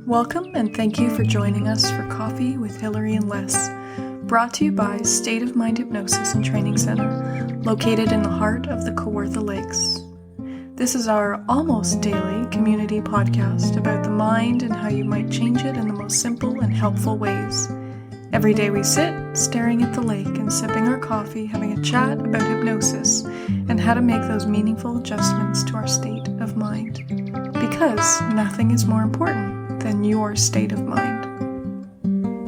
Welcome and thank you for joining us for Coffee with Hillary and Les, brought to you by State of Mind Hypnosis and Training Center, located in the heart of the Kawartha Lakes. This is our almost daily community podcast about the mind and how you might change it in the most simple and helpful ways. Every day we sit, staring at the lake and sipping our coffee, having a chat about hypnosis and how to make those meaningful adjustments to our state of mind. Because nothing is more important than your state of mind.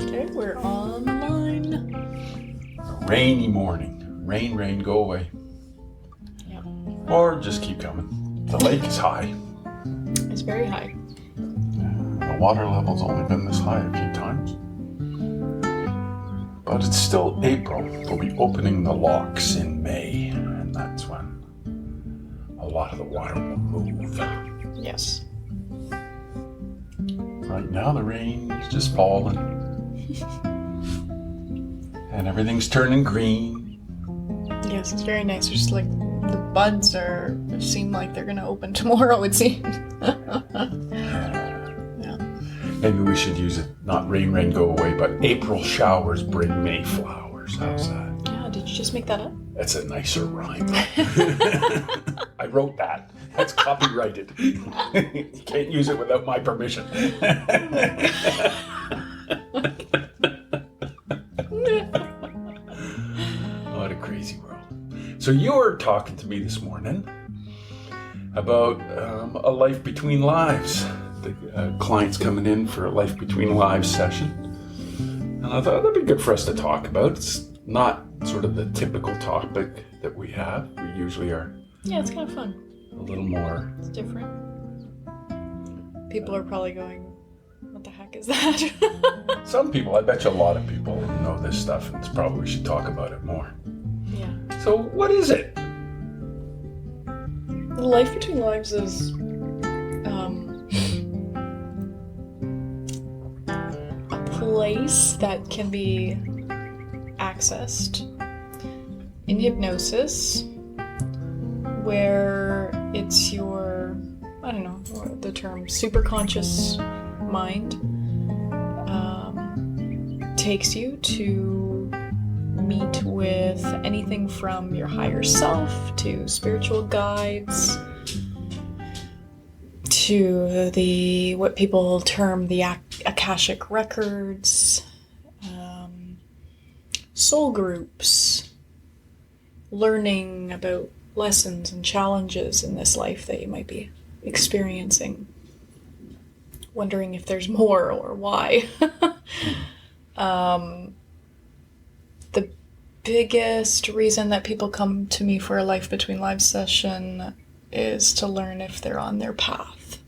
Okay, we're on the line. A rainy morning. Rain, go away. Yep. Or just keep coming. The lake is high. It's very high. The water level's only been this high a few times. But it's still April. They'll be opening the locks in May, and that's when a lot of the water will move. Yes. Right now the rain is just falling. And everything's turning green. Yes, it's very nice. Just like the buds seem like they're gonna open tomorrow, it seems. Yeah. Maybe we should use it, not rain, go away, but April showers bring May flowers. How's that? Yeah, did you just make that up? That's a nicer rhyme. I wrote that. That's copyrighted. You can't use it without my permission. What a crazy world. So you were talking to me this morning about a life between lives. The clients coming in for a life between lives session. And I thought that'd be good for us to talk about. It's not sort of the typical topic that we have. We usually are. Yeah, it's kind of fun. A little more. It's different. People are probably going, what the heck is that? Some people, I bet you a lot of people know this stuff, and it's probably we should talk about it more. Yeah. So what is it? The life between lives is a place that can be accessed in hypnosis, where it's your, I don't know, the term superconscious mind takes you to meet with anything from your higher self to spiritual guides to the what people term the Akashic records, soul groups, learning about lessons and challenges in this life that you might be experiencing, wondering if there's more or why. The biggest reason that people come to me for a life between lives session is to learn if they're on their path.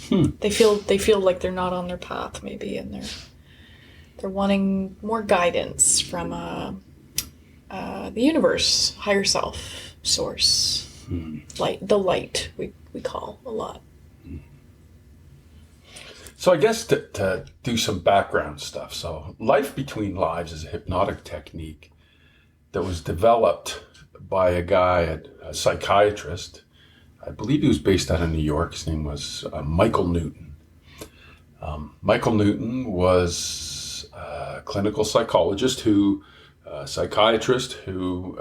They feel like they're not on their path, maybe, and they're wanting more guidance from the universe, higher self, source, light, the light we call a lot. So I guess to do some background stuff. So life between lives is a hypnotic technique that was developed by a guy, a psychiatrist. I believe he was based out of New York. His name was Michael Newton. Michael Newton was a clinical psychologist psychiatrist who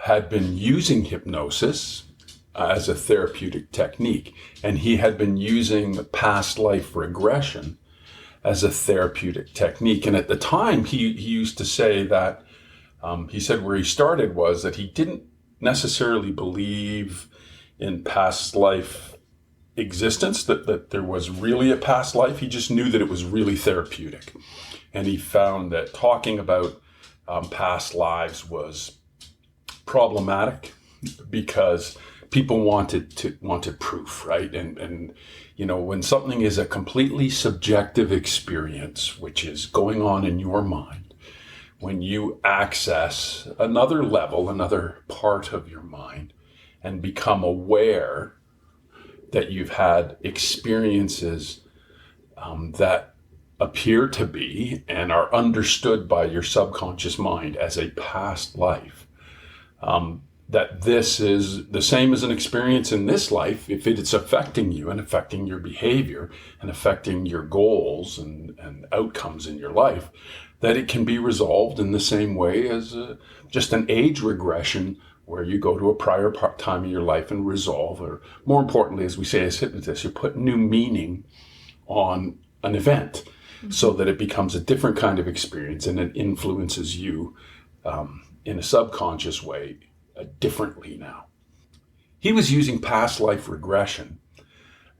had been using hypnosis as a therapeutic technique, and he had been using past life regression as a therapeutic technique. And at the time, he used to say that, he said where he started was that he didn't necessarily believe in past life existence, that there was really a past life. He just knew that it was really therapeutic. And he found that talking about past lives was problematic because people wanted proof, right? And you know, when something is a completely subjective experience, which is going on in your mind, when you access another level, another part of your mind, and become aware that you've had experiences that appear to be and are understood by your subconscious mind as a past life, that this is the same as an experience in this life, if it's affecting you and affecting your behavior and affecting your goals and outcomes in your life, that it can be resolved in the same way as just an age regression where you go to a prior time in your life and resolve, or more importantly, as we say as hypnotists, you put new meaning on an event so that it becomes a different kind of experience and it influences you in a subconscious way differently now. He was using past life regression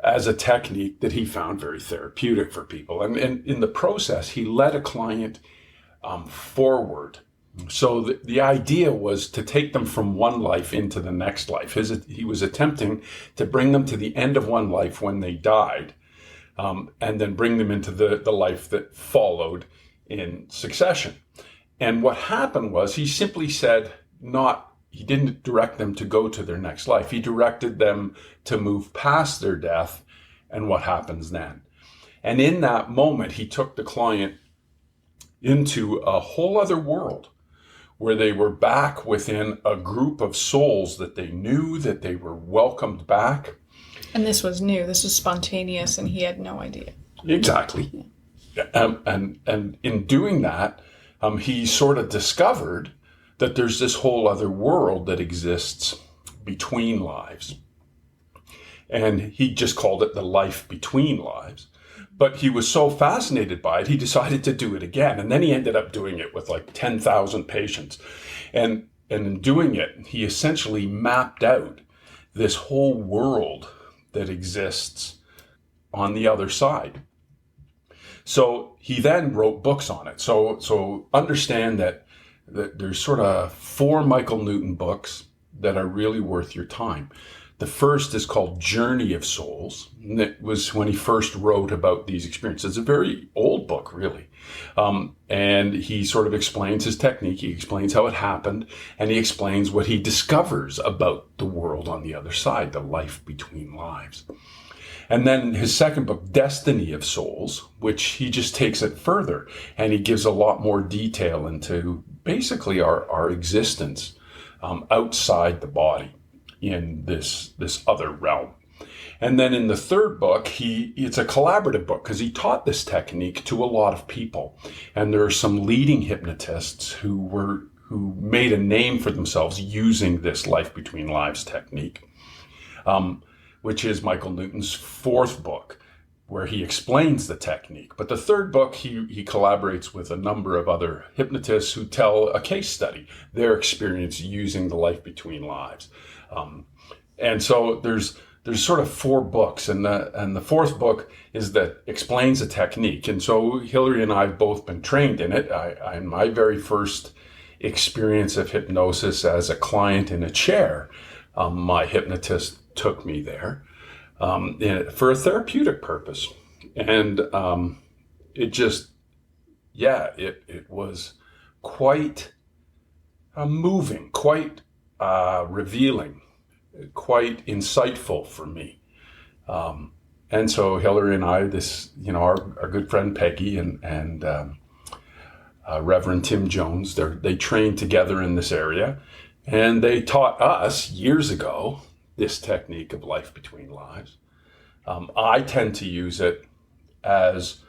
as a technique that he found very therapeutic for people. And in the process, he led a client forward. So the idea was to take them from one life into the next life. He was attempting to bring them to the end of one life when they died, and then bring them into the life that followed in succession. And what happened was he simply said, he didn't direct them to go to their next life. He directed them to move past their death and what happens then. And in that moment, he took the client into a whole other world where they were back within a group of souls that they knew, that they were welcomed back. And this was new. This was spontaneous, and he had no idea. Exactly. Yeah. And in doing that, he sort of discovered that there's this whole other world that exists between lives. And he just called it the life between lives. But he was so fascinated by it, he decided to do it again. And then he ended up doing it with like 10,000 patients. And in doing it, he essentially mapped out this whole world that exists on the other side. So he then wrote books on it. So understand that there's sort of 4 Michael Newton books that are really worth your time. The first is called Journey of Souls. And it was when he first wrote about these experiences. It's a very old book, really. And he sort of explains his technique. He explains how it happened. And he explains what he discovers about the world on the other side, the life between lives. And then his second book, Destiny of Souls, which he just takes it further. And he gives a lot more detail into basically our existence outside the body in this other realm. And then in the third book, it's a collaborative book because he taught this technique to a lot of people. And there are some leading hypnotists who made a name for themselves using this life between lives technique, which is Michael Newton's 4th book, where he explains the technique. But the 3rd book, he collaborates with a number of other hypnotists who tell a case study, their experience using the life between lives. And so there's sort of 4 books, and the 4th book is that explains the technique. And so Hillary and I have both been trained in it. In my very first experience of hypnosis as a client in a chair, my hypnotist took me there for a therapeutic purpose. And it was quite moving, quite revealing, quite insightful for me. And so Hillary and I, our good friend Peggy and Reverend Tim Jones, they trained together in this area, and they taught us years ago this technique of life between lives. I tend to use it as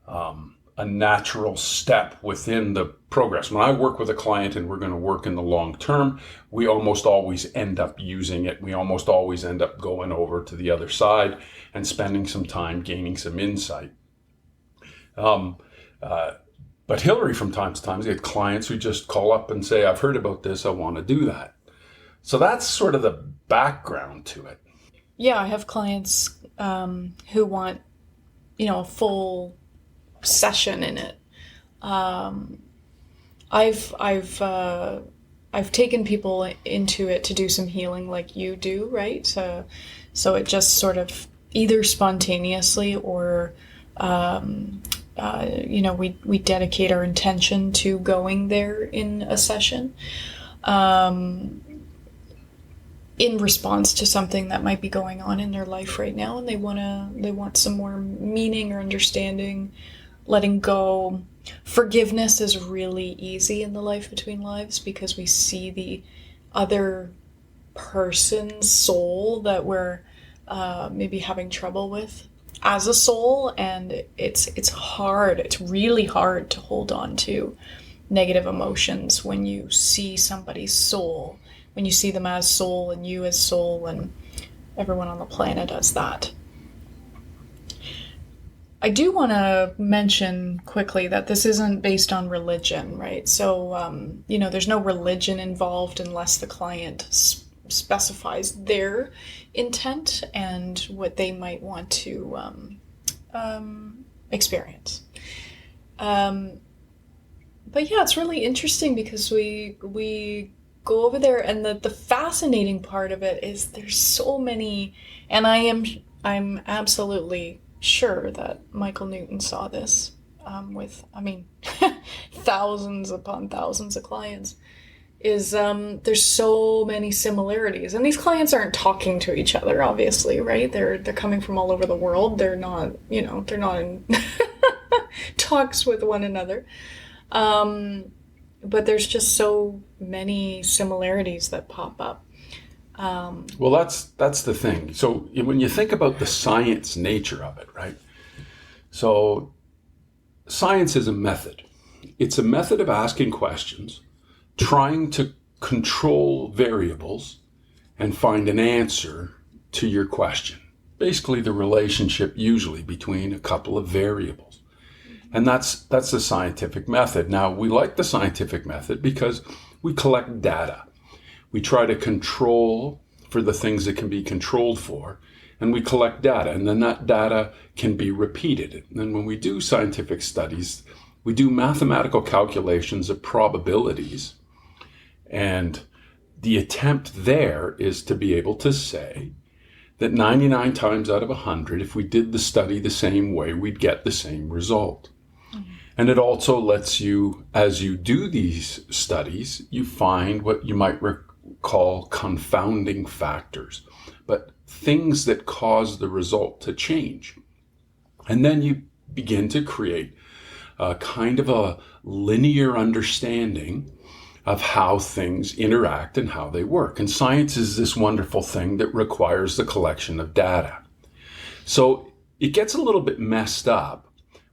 a natural step within the progress. When I work with a client and we're going to work in the long term, we almost always end up using it. We almost always end up going over to the other side and spending some time gaining some insight. But Hillary, from time to time, has clients who just call up and say, I've heard about this, I want to do that. So that's sort of the background to it. Yeah, I have clients who want, a full session in it. I've taken people into it to do some healing like you do, right? So it just sort of either spontaneously or we dedicate our intention to going there in a session in response to something that might be going on in their life right now, and they want some more meaning or understanding, letting go. Forgiveness is really easy in the life between lives because we see the other person's soul that we're maybe having trouble with as a soul, and it's hard. It's really hard to hold on to negative emotions when you see somebody's soul, when you see them as soul and you as soul, and everyone on the planet as that. I do want to mention quickly that this isn't based on religion, right? So, there's no religion involved unless the client specifies their intent and what they might want to experience. But yeah, it's really interesting because we go over there, and the fascinating part of it is there's so many, and I'm absolutely sure that Michael Newton saw this with, thousands upon thousands of clients, is there's so many similarities. And these clients aren't talking to each other, obviously, right? They're coming from all over the world. They're not in talks with one another. But there's just so many similarities that pop up. Well, that's the thing. So when you think about the science nature of it, right? So science is a method. It's a method of asking questions, trying to control variables, and find an answer to your question. Basically, the relationship usually between a couple of variables. And that's the scientific method. Now, we like the scientific method because we collect data. We try to control for the things that can be controlled for, and we collect data, and then that data can be repeated. And then when we do scientific studies, we do mathematical calculations of probabilities, and the attempt there is to be able to say that 99 times out of 100, if we did the study the same way, we'd get the same result. And it also lets you, as you do these studies, you find what you might call confounding factors, but things that cause the result to change. And then you begin to create a kind of a linear understanding of how things interact and how they work. And science is this wonderful thing that requires the collection of data. So it gets a little bit messed up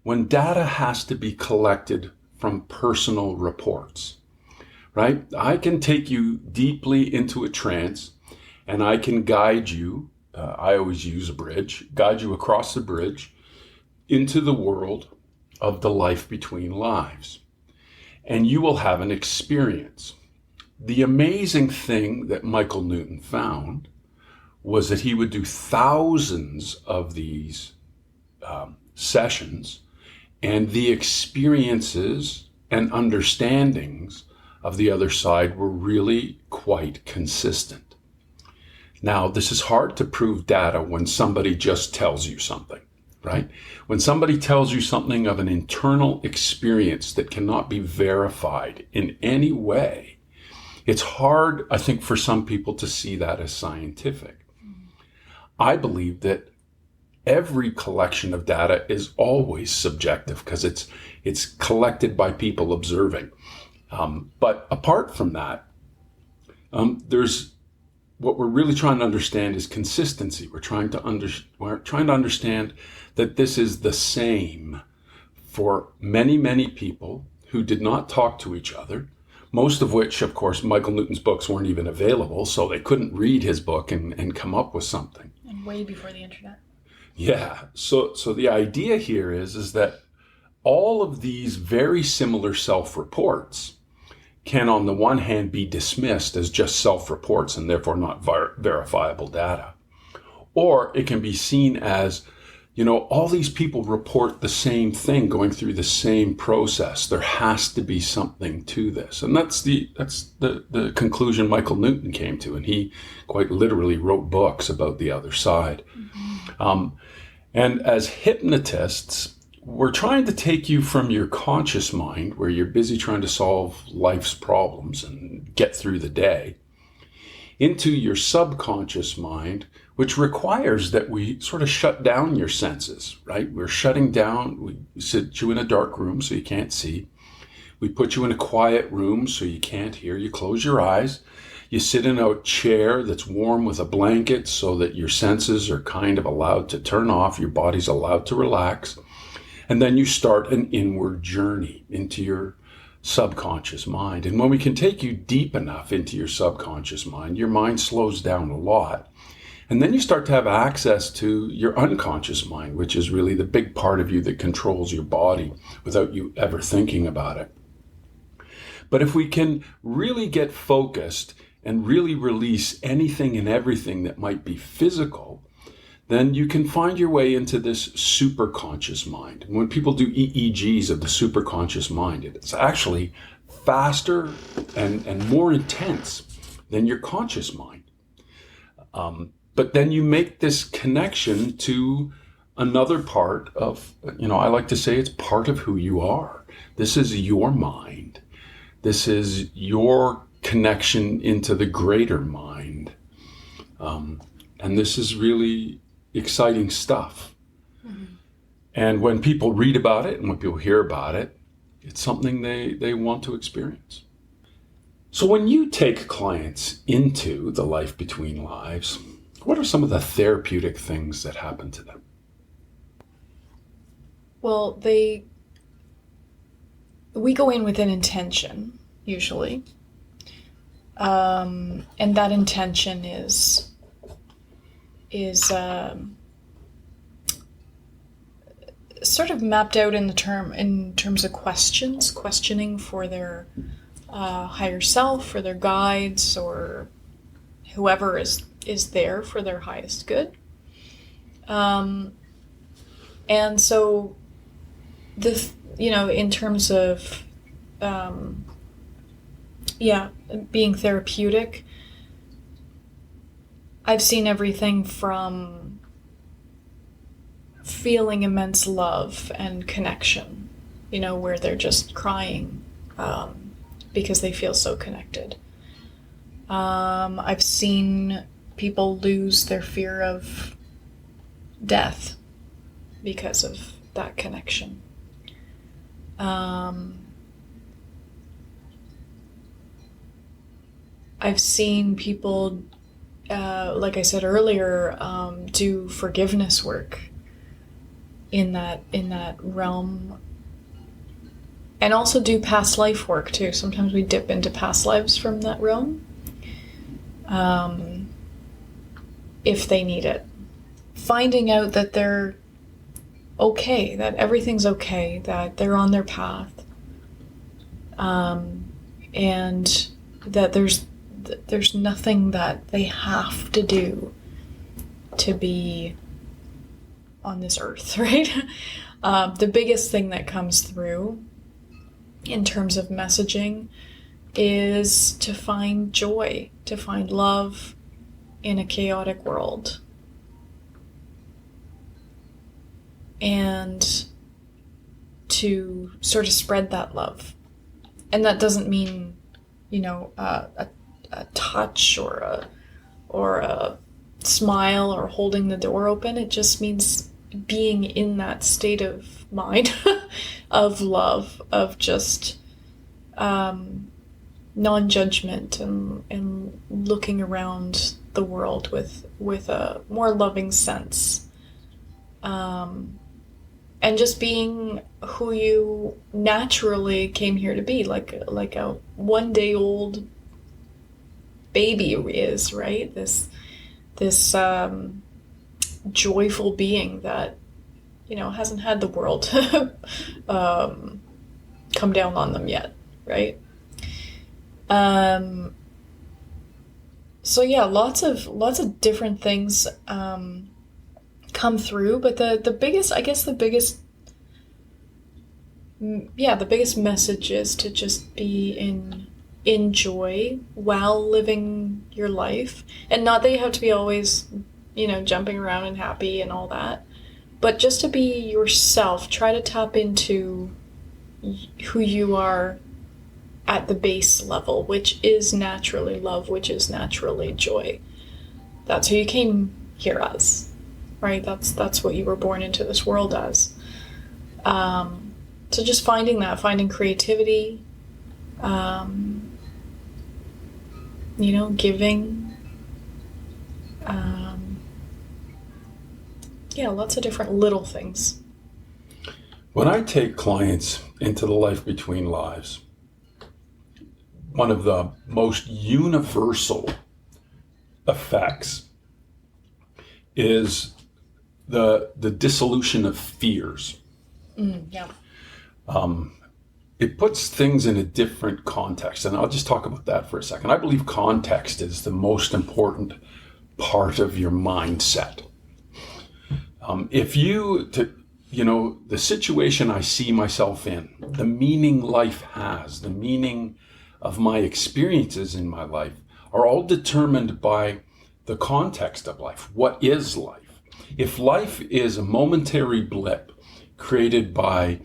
when data has to be collected from personal reports, right? I can take you deeply into a trance, and I can guide you, I always use a bridge, guide you across the bridge into the world of the life between lives. And you will have an experience. The amazing thing that Michael Newton found was that he would do thousands of these sessions, and the experiences and understandings of the other side were really quite consistent. Now, this is hard to prove data when somebody just tells you something, right? When somebody tells you something of an internal experience that cannot be verified in any way, it's hard, I think, for some people to see that as scientific. I believe that every collection of data is always subjective because it's collected by people observing. But apart from that, there's what we're really trying to understand is consistency. We're trying to understand that this is the same for many, many people who did not talk to each other, most of which, of course, Michael Newton's books weren't even available, so they couldn't read his book and come up with something. And way before the internet. Yeah. So the idea here is that all of these very similar self-reports can, on the one hand, be dismissed as just self-reports and therefore not verifiable data. Or it can be seen as, all these people report the same thing, going through the same process. There has to be something to this. And that's the conclusion Michael Newton came to. And he quite literally wrote books about the other side. Mm-hmm. And as hypnotists, we're trying to take you from your conscious mind, where you're busy trying to solve life's problems and get through the day, into your subconscious mind, which requires that we sort of shut down your senses, right? We're shutting down. We sit you in a dark room so you can't see. We put you in a quiet room so you can't hear. You close your eyes. You sit in a chair that's warm with a blanket so that your senses are kind of allowed to turn off, your body's allowed to relax. And then you start an inward journey into your subconscious mind. And when we can take you deep enough into your subconscious mind, your mind slows down a lot. And then you start to have access to your unconscious mind, which is really the big part of you that controls your body without you ever thinking about it. But if we can really get focused and really release anything and everything that might be physical, then you can find your way into this superconscious mind. And when people do EEGs of the superconscious mind, it's actually faster and more intense than your conscious mind. But then you make this connection to another part of, I like to say it's part of who you are. This is your mind. This is your connection into the greater mind. And this is really exciting stuff. Mm-hmm. And when people read about it and when people hear about it, it's something they want to experience. So when you take clients into the life between lives, what are some of the therapeutic things that happen to them? Well, we go in with an intention, usually. And that intention is sort of mapped out in terms of questioning for their higher self, for their guides, or whoever is there for their highest good. And so in terms of being therapeutic, I've seen everything from feeling immense love and connection, where they're just crying because they feel so connected. I've seen people lose their fear of death because of that connection. I've seen people, like I said earlier, do forgiveness work in that realm, and also do past life work too. Sometimes we dip into past lives from that realm, if they need it. Finding out that they're okay, that everything's okay, that they're on their path, and that there's nothing that they have to do to be on this earth, right? The biggest thing that comes through in terms of messaging is to find joy, to find love in a chaotic world. And to sort of spread that love. And that doesn't mean, a touch or a smile or holding the door open. It just means being in that state of mind of love, of just non-judgment and looking around the world with a more loving sense. And just being who you naturally came here to be, like a one-day-old baby is, right? This joyful being that, hasn't had the world come down on them yet, right? So yeah, lots of different things come through, but the biggest message is to just be in joy while living your life. And not that you have to be always, jumping around and happy and all that, but just to be yourself. Try to tap into who you are at the base level, which is naturally love, which is naturally joy. That's who you came here as, right? That's what you were born into this world as. So just finding creativity, giving. Lots of different little things. When I take clients into the life between lives, one of the most universal effects is the dissolution of fears. Yeah. It puts things in a different context, and I'll just talk about that for a second. I believe context is the most important part of your mindset. The situation I see myself in, the meaning life has, the meaning of my experiences in my life are all determined by the context of life. What is life? If life is a momentary blip created by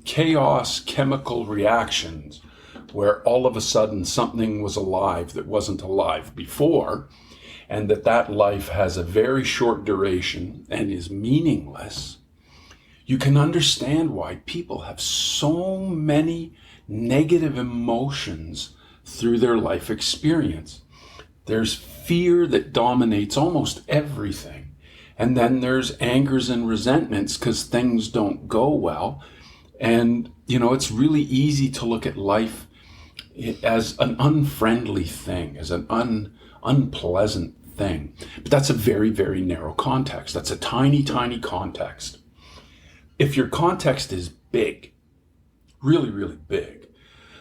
chaos chemical reactions where all of a sudden something was alive that wasn't alive before, and that life has a very short duration and is meaningless, you can understand why people have so many negative emotions through their life experience. There's fear that dominates almost everything. And then there's angers and resentments because things don't go well. And, it's really easy to look at life as an unfriendly thing, as an unpleasant thing. But that's a very, very narrow context. That's a tiny, tiny context. If your context is big, really, really big,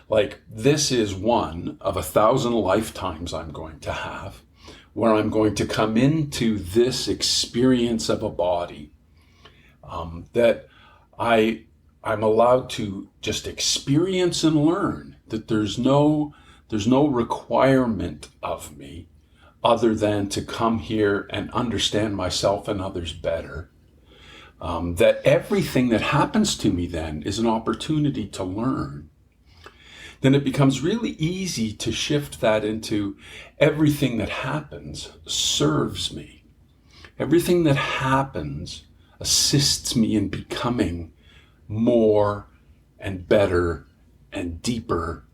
like this is one of 1,000 lifetimes I'm going to have, where I'm going to come into this experience of a body that I'm allowed to just experience and learn, that there's no requirement of me other than to come here and understand myself and others better. That everything that happens to me then is an opportunity to learn. Then it becomes really easy to shift that into everything that happens serves me. Everything that happens assists me in becoming more and better and deeper.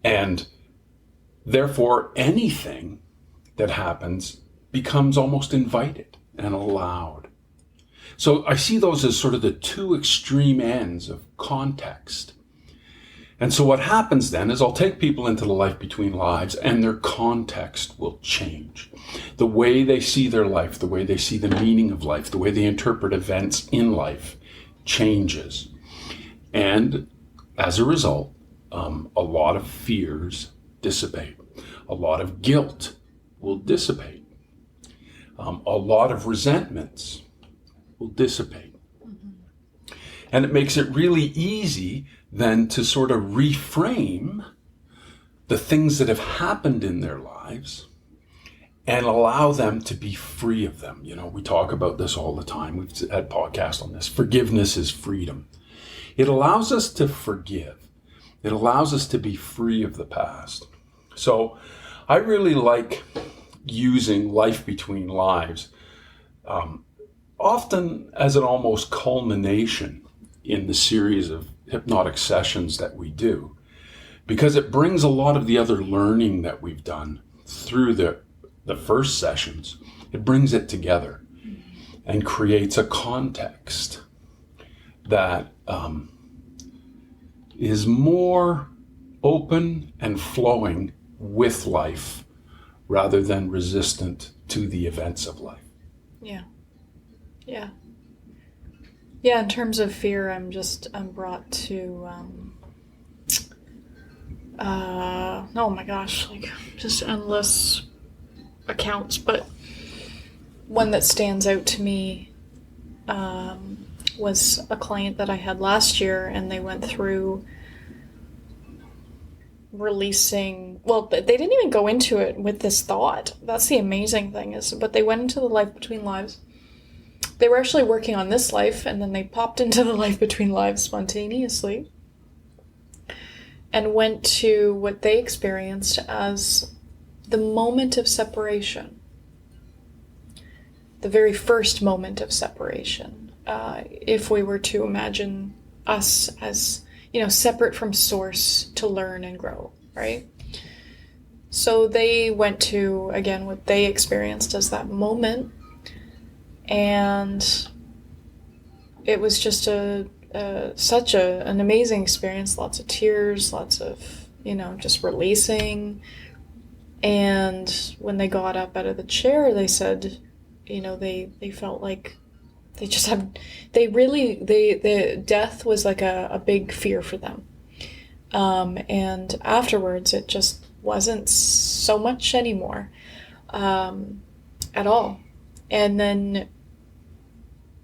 And therefore, anything that happens becomes almost invited and allowed. So I see those as sort of the two extreme ends of context. And so what happens then is I'll take people into the life between lives and their context will change. The way they see their life, the way they see the meaning of life, the way they interpret events in life changes. And as a result, a lot of fears dissipate. A lot of guilt will dissipate. A lot of resentments will dissipate. Mm-hmm. And it makes it really easy then to sort of reframe the things that have happened in their lives and allow them to be free of them. We talk about this all the time. We've had podcasts on this. Forgiveness is freedom. It allows us to forgive. It allows us to be free of the past. So I really like using life between lives, often as an almost culmination in the series of hypnotic sessions that we do, because it brings a lot of the other learning that we've done through the first sessions. It brings it together and creates a context that is more open and flowing with life rather than resistant to the events of life. Yeah, in terms of fear, I'm brought to, oh my gosh, just endless accounts, but one that stands out to me was a client that I had last year, and they went through releasing, they didn't even go into it with this thought. That's the amazing thing but they went into the life between lives. They were actually working on this life, and then they popped into the life between lives spontaneously and went to what they experienced as the moment of separation. The very first moment of separation. If we were to imagine us as, separate from source to learn and grow. right? So they went to, again, what they experienced as that moment, and it was just such an amazing experience. Lots of tears, lots of, just releasing. And when they got up out of the chair, they said, they felt like they just had, the death was like a big fear for them. And afterwards, it just wasn't so much anymore, at all. And then,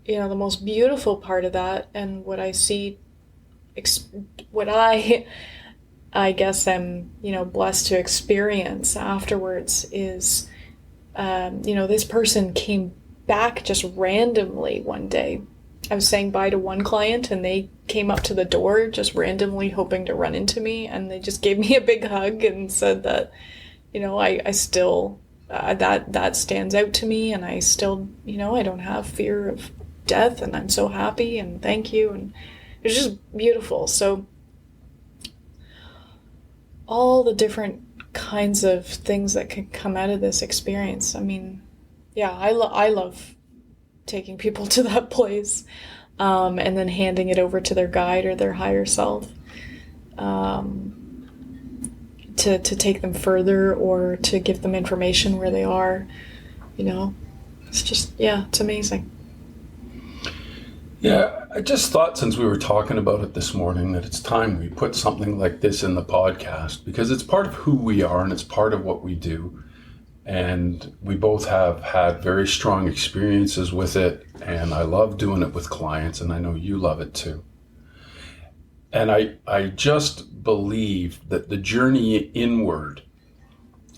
the most beautiful part of that, and what I see, what I guess I'm, blessed to experience afterwards is, this person came back just randomly one day. I was saying bye to one client, and they came up to the door just randomly hoping to run into me, and they just gave me a big hug and said that, I still, that stands out to me, and I still, I don't have fear of death, and I'm so happy, and thank you, and it was just beautiful. So all the different kinds of things that can come out of this experience. I mean, yeah, I love taking people to that place, and then handing it over to their guide or their higher self, to take them further or to give them information where they are. It's just, it's amazing. Yeah, I just thought, since we were talking about it this morning, that it's time we put something like this in the podcast, because it's part of who we are and it's part of what we do. And we both have had very strong experiences with it, and I love doing it with clients, and I know you love it too. And I just believe that the journey inward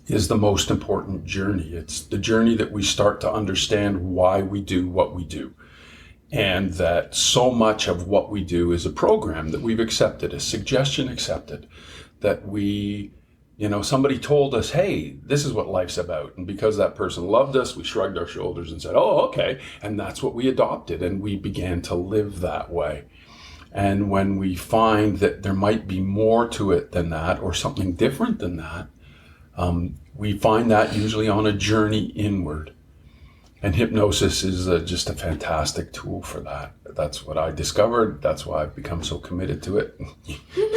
is the most important journey. It's the journey that we start to understand why we do what we do. And that so much of what we do is a program that we've accepted, a suggestion accepted, that we, somebody told us, hey, this is what life's about. And because that person loved us, we shrugged our shoulders and said, oh, okay. And that's what we adopted. And we began to live that way. And when we find that there might be more to it than that, or something different than that, we find that usually on a journey inward. And hypnosis is just a fantastic tool for that. That's what I discovered. That's why I've become so committed to it.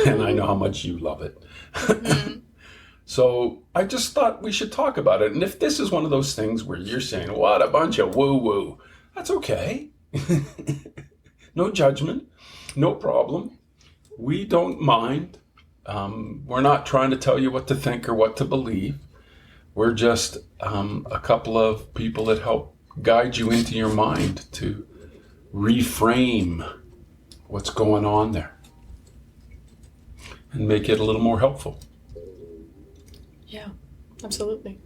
And I know how much you love it. Mm-hmm. So I just thought we should talk about it. And if this is one of those things where you're saying, what a bunch of woo-woo, that's okay. No judgment, no problem. We don't mind. We're not trying to tell you what to think or what to believe. We're just a couple of people that help guide you into your mind to reframe what's going on there and make it a little more helpful. Yeah, absolutely.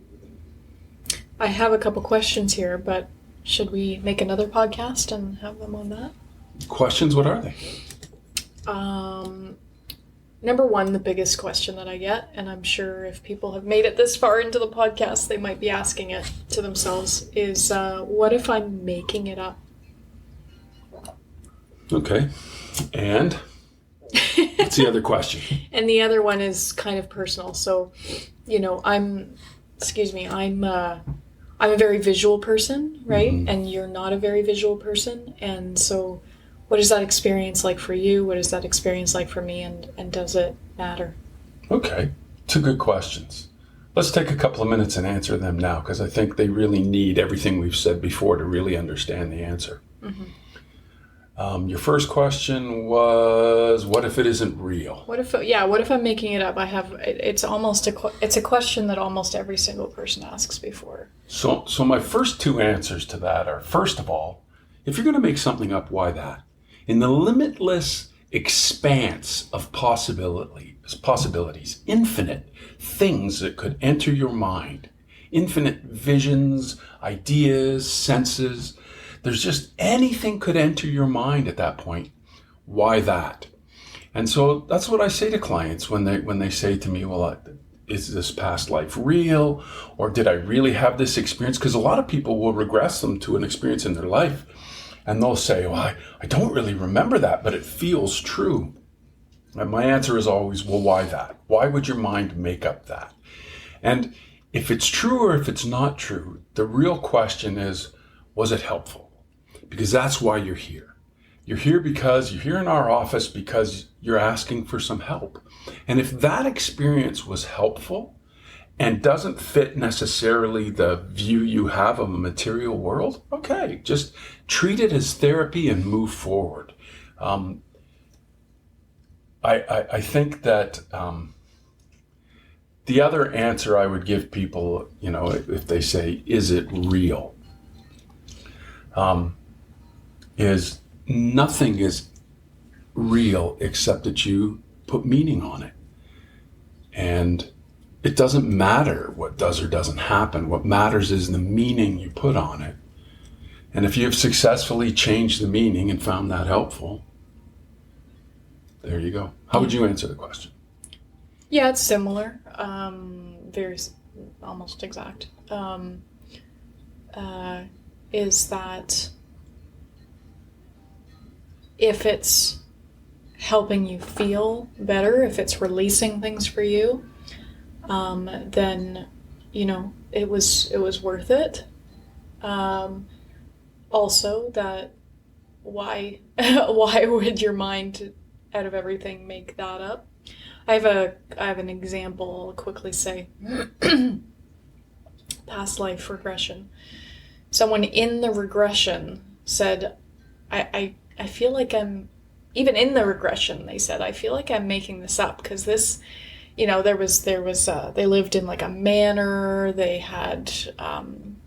I have a couple questions here, but should we make another podcast and have them on that? Questions? What are they? Number one, the biggest question that I get, and I'm sure if people have made it this far into the podcast, they might be asking it to themselves, is what if I'm making it up? Okay. And what's the other question? And the other one is kind of personal. So, I'm a very visual person, right? Mm-hmm. And you're not a very visual person. And so what is that experience like for you? What is that experience like for me? And does it matter? Okay. Two good questions. Let's take a couple of minutes and answer them now, because I think they really need everything we've said before to really understand the answer. Mm-hmm. Your first question was, what if it isn't real? What if I'm making it up? It's a question that almost every single person asks before. So my first two answers to that are, first of all, if you're going to make something up, why that? In the limitless expanse of possibilities, infinite things that could enter your mind, infinite visions, ideas, senses, there's just anything could enter your mind at that point. Why that? And so that's what I say to clients when they say to me, well, is this past life real? Or did I really have this experience? Because a lot of people will regress them to an experience in their life. And they'll say, well, I don't really remember that, but it feels true. And my answer is always, well, why that? Why would your mind make up that? And if it's true or if it's not true, the real question is, was it helpful? Because that's why you're here. You're here because you're here in our office because you're asking for some help. And if that experience was helpful and doesn't fit necessarily the view you have of a material world, okay, just treat it as therapy and move forward. I think that the other answer I would give people, if they say, is it real? Is nothing is real except that you put meaning on it. And it doesn't matter what does or doesn't happen. What matters is the meaning you put on it. And if you've successfully changed the meaning and found that helpful, there you go. How would you answer the question? Yeah, it's similar. Very, almost exact. Is that if it's helping you feel better, if it's releasing things for you, then, it was worth it. Also, that why would your mind, out of everything, make that up? I have an example. I'll quickly say. Past life regression. Someone in the regression said, I feel like I'm, even in the regression, they said, I feel like I'm making this up because this, there was they lived in like a manor, they had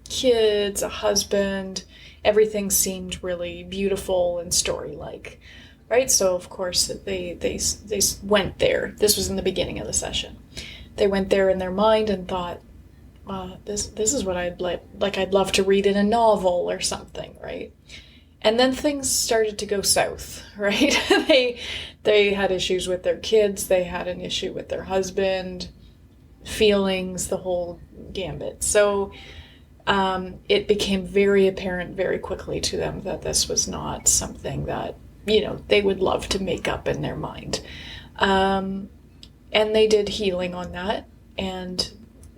kids, a husband, everything seemed really beautiful and story-like, right? So of course they went there. This was in the beginning of the session. They went there in their mind and thought, this is what I'd I'd love to read in a novel or something, right? And then things started to go south, right? They had issues with their kids, they had an issue with their husband, feelings, the whole gambit. So it became very apparent very quickly to them that this was not something that, they would love to make up in their mind. And they did healing on that. And,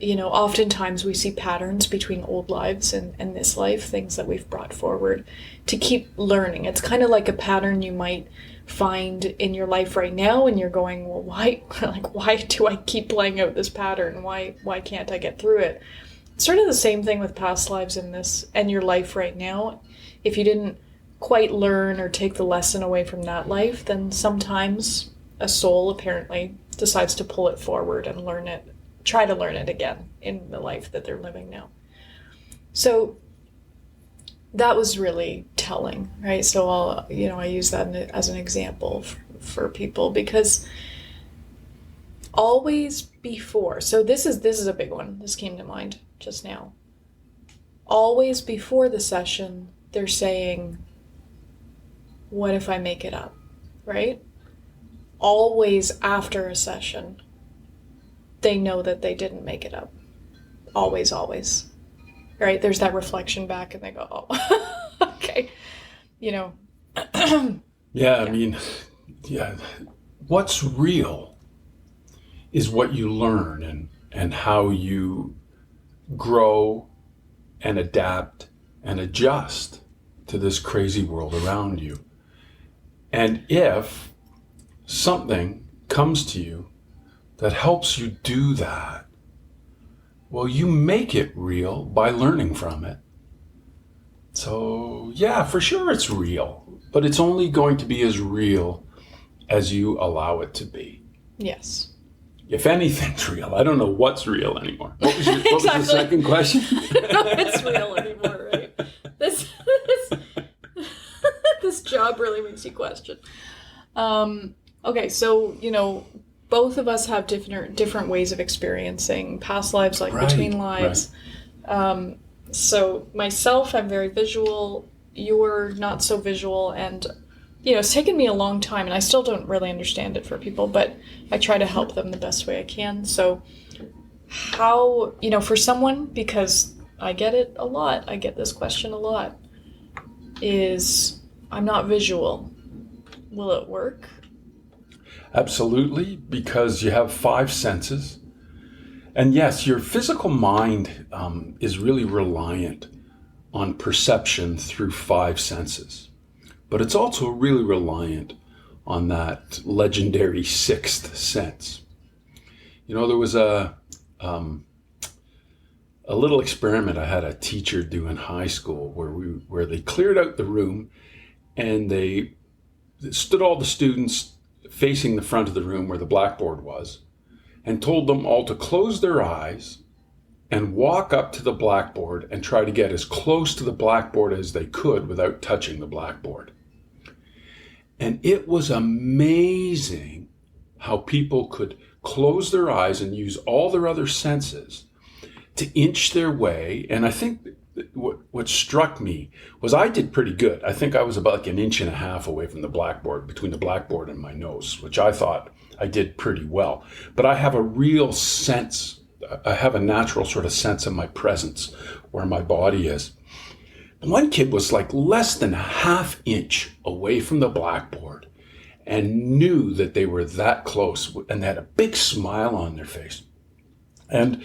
oftentimes we see patterns between old lives and this life, things that we've brought forward to keep learning. It's kind of like a pattern you might find in your life right now, and you're going, well, why do I keep playing out this pattern? Why can't I get through it? It's sort of the same thing with past lives in this and your life right now. If you didn't quite learn or take the lesson away from that life, then sometimes a soul apparently decides to pull it forward and learn it, try to learn it again in the life that they're living now. So that was really telling, right? So I use that as an example for people, because always before, so this is a big one, this came to mind just now. Always before the session, they're saying, what if I make it up, right? Always after a session, they know that they didn't make it up. Always, always. Right? There's that reflection back and they go, oh, okay. Yeah, I mean, what's real is what you learn and how you grow and adapt and adjust to this crazy world around you. And if something comes to you that helps you do that, well, you make it real by learning from it. So, yeah, for sure it's real, but it's only going to be as real as you allow it to be. Yes. If anything's real. I don't know what's real anymore. What was the second question? I don't know if it's real anymore, right? This job really makes you question. Okay, so, both of us have different ways of experiencing past lives, like between lives. Right. So myself, I'm very visual. You're not so visual, and it's taken me a long time, and I still don't really understand it for people, but I try to help them the best way I can. So how, for someone, because I get it a lot, I get this question a lot, is I'm not visual. Will it work? Absolutely, because you have 5 senses. And yes, your physical mind is really reliant on perception through 5 senses. But it's also really reliant on that legendary 6th sense. You know, there was a little experiment I had a teacher do in high school where they cleared out the room and they stood all the students facing the front of the room where the blackboard was and told them all to close their eyes and walk up to the blackboard and try to get as close to the blackboard as they could without touching the blackboard. And it was amazing how people could close their eyes and use all their other senses to inch their way. And I think what struck me was I did pretty good. I think I was about like 1.5 inches away from the blackboard, between the blackboard and my nose, which I thought I did pretty well. But I have a real sense, I have a natural sort of sense of my presence, where my body is. One kid was like less than 1/2 inch away from the blackboard and knew that they were that close, and they had a big smile on their face. And,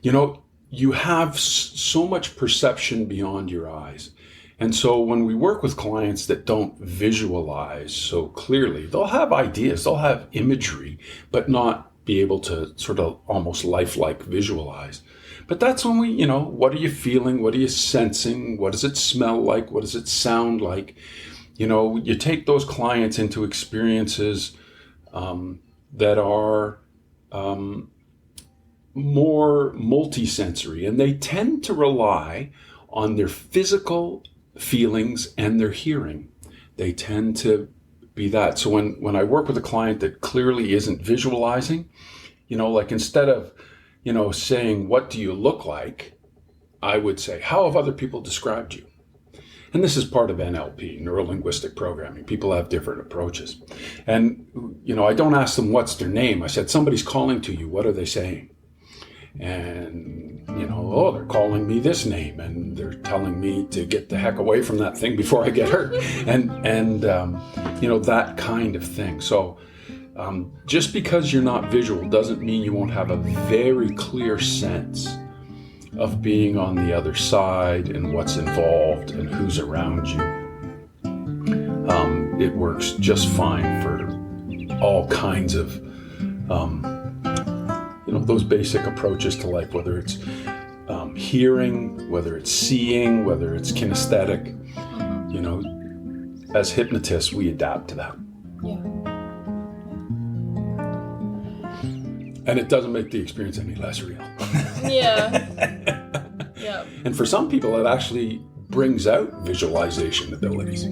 you know, you have so much perception beyond your eyes. And so when we work with clients that don't visualize so clearly, they'll have ideas, they'll have imagery, but not be able to sort of almost lifelike visualize. But that's when we, you know, what are you feeling? What are you sensing? What does it smell like? What does it sound like? You know, you take those clients into experiences that are more multisensory, and they tend to rely on their physical feelings and their hearing. They tend to be that. So when I work with a client that clearly isn't visualizing, you know, like instead of, you know, saying, what do you look like? I would say, how have other people described you? And this is part of NLP, neuro-linguistic programming. People have different approaches. And, you know, I don't ask them what's their name. I said, somebody's calling to you. What are they saying? And, you know, oh, they're calling me this name, and they're telling me to get the heck away from that thing before I get hurt. And you know, that kind of thing. So just because you're not visual doesn't mean you won't have a very clear sense of being on the other side and what's involved and who's around you. It works just fine for all kinds of you know, those basic approaches to life, whether it's hearing, whether it's seeing, whether it's kinesthetic. You know, as hypnotists, we adapt to that. Yeah. And it doesn't make the experience any less real. Yeah. Yeah. And for some people, it actually brings out visualization abilities.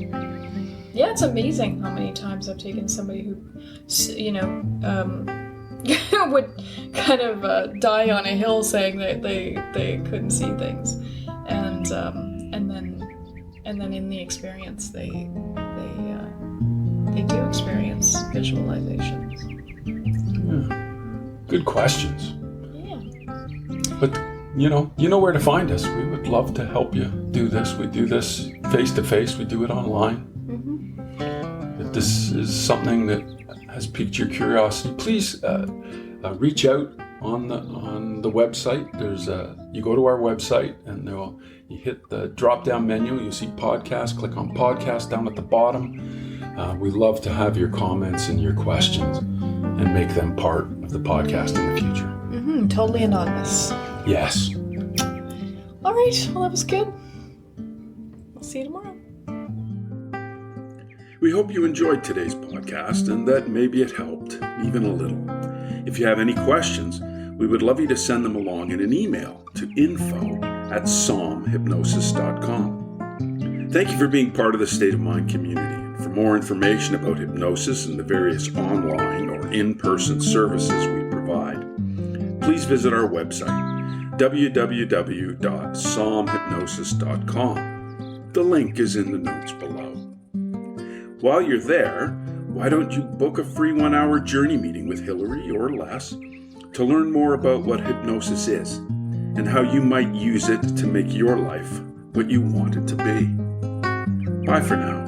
Yeah, it's amazing how many times I've taken somebody who, you know, would kind of die on a hill saying that they couldn't see things, and then in the experience they do experience visualizations. Yeah. Good questions. Yeah. But you know where to find us. We would love to help you do this. We do this face to face. We do it online. Mm-hmm. If this is something that has piqued your curiosity, please reach out on the website. There's you go to our website and you hit the drop down menu. You'll see podcast. Click on podcast down at the bottom. We love to have your comments and your questions and make them part of the podcast in the future. Mm-hmm, totally anonymous. Yes. All right. Well, that was good. We'll see you tomorrow. We hope you enjoyed today's podcast and that maybe it helped, even a little. If you have any questions, we would love you to send them along in an email to info@psalmhypnosis.com. Thank you for being part of the State of Mind community. For more information about hypnosis and the various online or in-person services we provide, please visit our website, www.psalmhypnosis.com. The link is in the notes below. While you're there, why don't you book a free 1-hour journey meeting with Hillary or Les to learn more about what hypnosis is and how you might use it to make your life what you want it to be. Bye for now.